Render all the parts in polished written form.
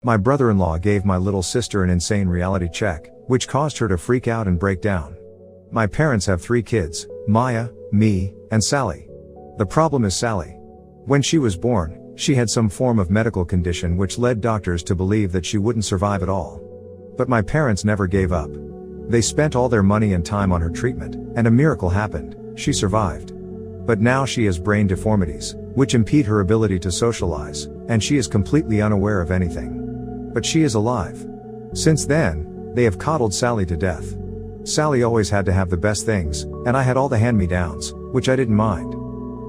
My brother-in-law gave my little sister an insane reality check, which caused her to freak out and break down. My parents have 3 kids, Maya, me, and Sally. The problem is Sally. When she was born, she had some form of medical condition which led doctors to believe that she wouldn't survive at all. But my parents never gave up. They spent all their money and time on her treatment, and a miracle happened, she survived. But now she has brain deformities, which impede her ability to socialize, and she is completely unaware of anything. But she is alive. Since then, they have coddled Sally to death. Sally always had to have the best things, and I had all the hand-me-downs, which I didn't mind.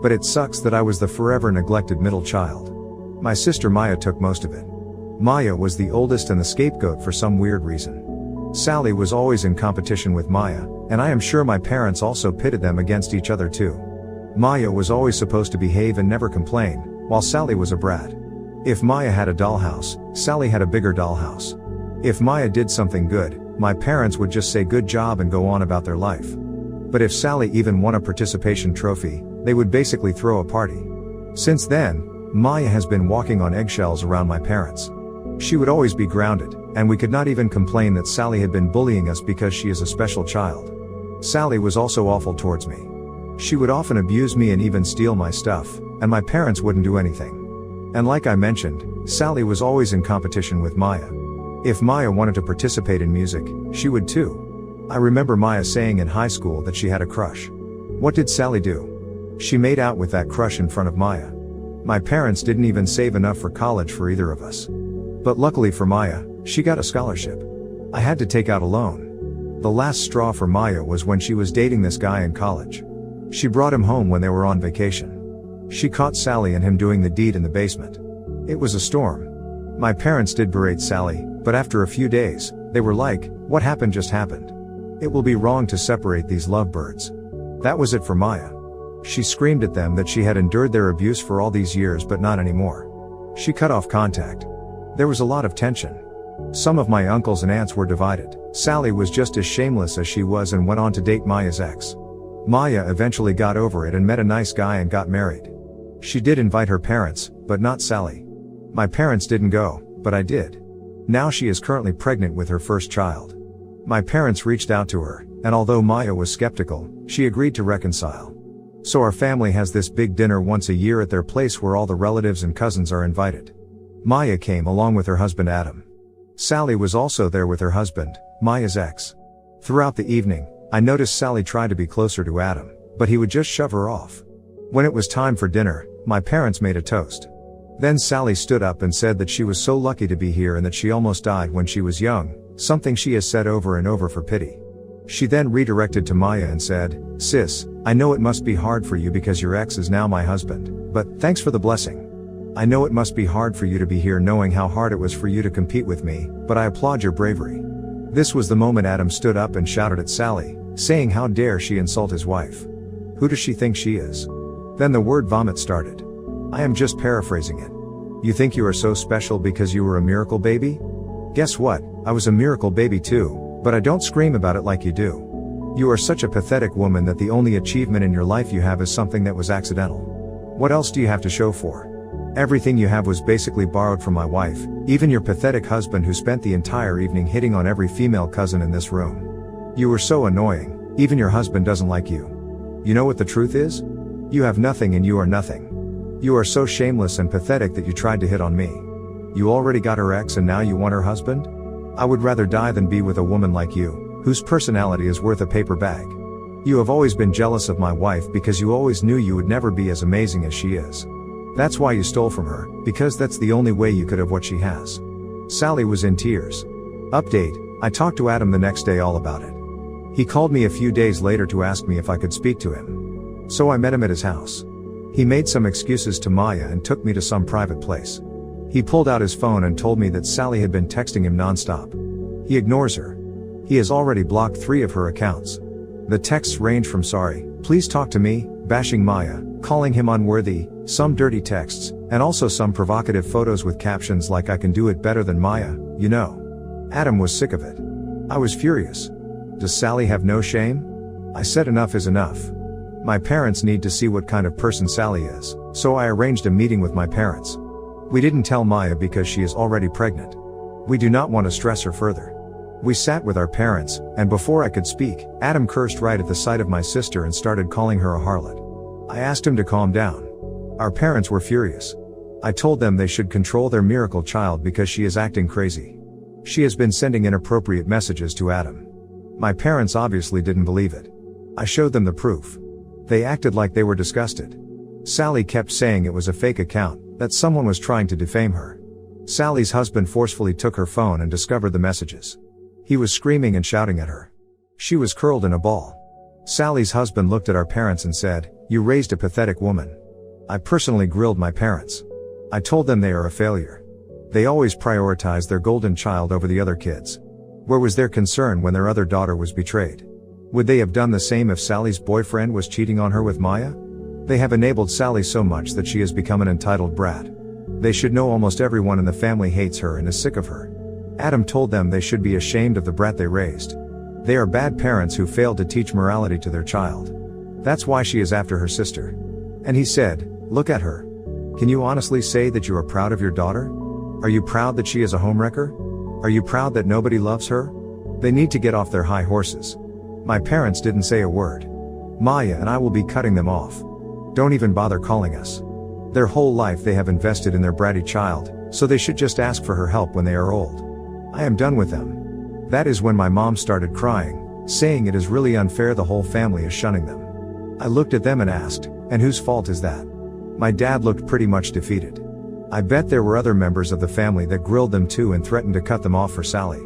But it sucks that I was the forever neglected middle child. My sister Maya took most of it. Maya was the oldest and the scapegoat for some weird reason. Sally was always in competition with Maya, and I am sure my parents also pitted them against each other too. Maya was always supposed to behave and never complain, while Sally was a brat. If Maya had a dollhouse, Sally had a bigger dollhouse. If Maya did something good, my parents would just say good job and go on about their life. But if Sally even won a participation trophy, they would basically throw a party. Since then, Maya has been walking on eggshells around my parents. She would always be grounded, and we could not even complain that Sally had been bullying us because she is a special child. Sally was also awful towards me. She would often abuse me and even steal my stuff, and my parents wouldn't do anything. And like I mentioned, Sally was always in competition with Maya. If Maya wanted to participate in music, she would too. I remember Maya saying in high school that she had a crush. What did Sally do? She made out with that crush in front of Maya. My parents didn't even save enough for college for either of us. But luckily for Maya, she got a scholarship. I had to take out a loan. The last straw for Maya was when she was dating this guy in college. She brought him home when they were on vacation. She caught Sally and him doing the deed in the basement. It was a storm. My parents did berate Sally, but after a few days, they were like, what happened just happened. It will be wrong to separate these lovebirds. That was it for Maya. She screamed at them that she had endured their abuse for all these years but not anymore. She cut off contact. There was a lot of tension. Some of my uncles and aunts were divided. Sally was just as shameless as she was and went on to date Maya's ex. Maya eventually got over it and met a nice guy and got married. She did invite her parents, but not Sally. My parents didn't go, but I did. Now she is currently pregnant with her first child. My parents reached out to her, and although Maya was skeptical, she agreed to reconcile. So our family has this big dinner once a year at their place where all the relatives and cousins are invited. Maya came along with her husband Adam. Sally was also there with her husband, Maya's ex. Throughout the evening, I noticed Sally tried to be closer to Adam, but he would just shove her off. When it was time for dinner, my parents made a toast. Then Sally stood up and said that she was so lucky to be here and that she almost died when she was young, something she has said over and over for pity. She then redirected to Maya and said, "Sis, I know it must be hard for you because your ex is now my husband, but thanks for the blessing. I know it must be hard for you to be here knowing how hard it was for you to compete with me, but I applaud your bravery." This was the moment Adam stood up and shouted at Sally, saying how dare she insult his wife. Who does she think she is? Then the word vomit started. I am just paraphrasing it. You think you are so special because you were a miracle baby? Guess what, I was a miracle baby too, but I don't scream about it like you do. You are such a pathetic woman that the only achievement in your life you have is something that was accidental. What else do you have to show for? Everything you have was basically borrowed from my wife, even your pathetic husband who spent the entire evening hitting on every female cousin in this room. You were so annoying, even your husband doesn't like you. You know what the truth is? You have nothing and you are nothing. You are so shameless and pathetic that you tried to hit on me. You already got her ex and now you want her husband? I would rather die than be with a woman like you, whose personality is worth a paper bag. You have always been jealous of my wife because you always knew you would never be as amazing as she is. That's why you stole from her, because that's the only way you could have what she has. Sally was in tears. Update, I talked to Adam the next day all about it. He called me a few days later to ask me if I could speak to him. So I met him at his house. He made some excuses to Maya and took me to some private place. He pulled out his phone and told me that Sally had been texting him nonstop. He ignores her. He has already blocked 3 of her accounts. The texts range from sorry, please talk to me, bashing Maya, calling him unworthy, some dirty texts, and also some provocative photos with captions like I can do it better than Maya, you know. Adam was sick of it. I was furious. Does Sally have no shame? I said enough is enough. My parents need to see what kind of person Sally is, so I arranged a meeting with my parents. We didn't tell Maya because she is already pregnant. We do not want to stress her further. We sat with our parents, and before I could speak, Adam cursed right at the sight of my sister and started calling her a harlot. I asked him to calm down. Our parents were furious. I told them they should control their miracle child because she is acting crazy. She has been sending inappropriate messages to Adam. My parents obviously didn't believe it. I showed them the proof. They acted like they were disgusted. Sally kept saying it was a fake account, that someone was trying to defame her. Sally's husband forcefully took her phone and discovered the messages. He was screaming and shouting at her. She was curled in a ball. Sally's husband looked at our parents and said, "You raised a pathetic woman." I personally grilled my parents. I told them they are a failure. They always prioritized their golden child over the other kids. Where was their concern when their other daughter was betrayed? Would they have done the same if Sally's boyfriend was cheating on her with Maya? They have enabled Sally so much that she has become an entitled brat. They should know almost everyone in the family hates her and is sick of her. Adam told them they should be ashamed of the brat they raised. They are bad parents who failed to teach morality to their child. That's why she is after her sister. And he said, "Look at her. Can you honestly say that you are proud of your daughter? Are you proud that she is a homewrecker? Are you proud that nobody loves her?" They need to get off their high horses. My parents didn't say a word. Maya and I will be cutting them off. Don't even bother calling us. Their whole life they have invested in their bratty child, so they should just ask for her help when they are old. I am done with them. That is when my mom started crying, saying it is really unfair the whole family is shunning them. I looked at them and asked, "And whose fault is that?" My dad looked pretty much defeated. I bet there were other members of the family that grilled them too and threatened to cut them off for Sally.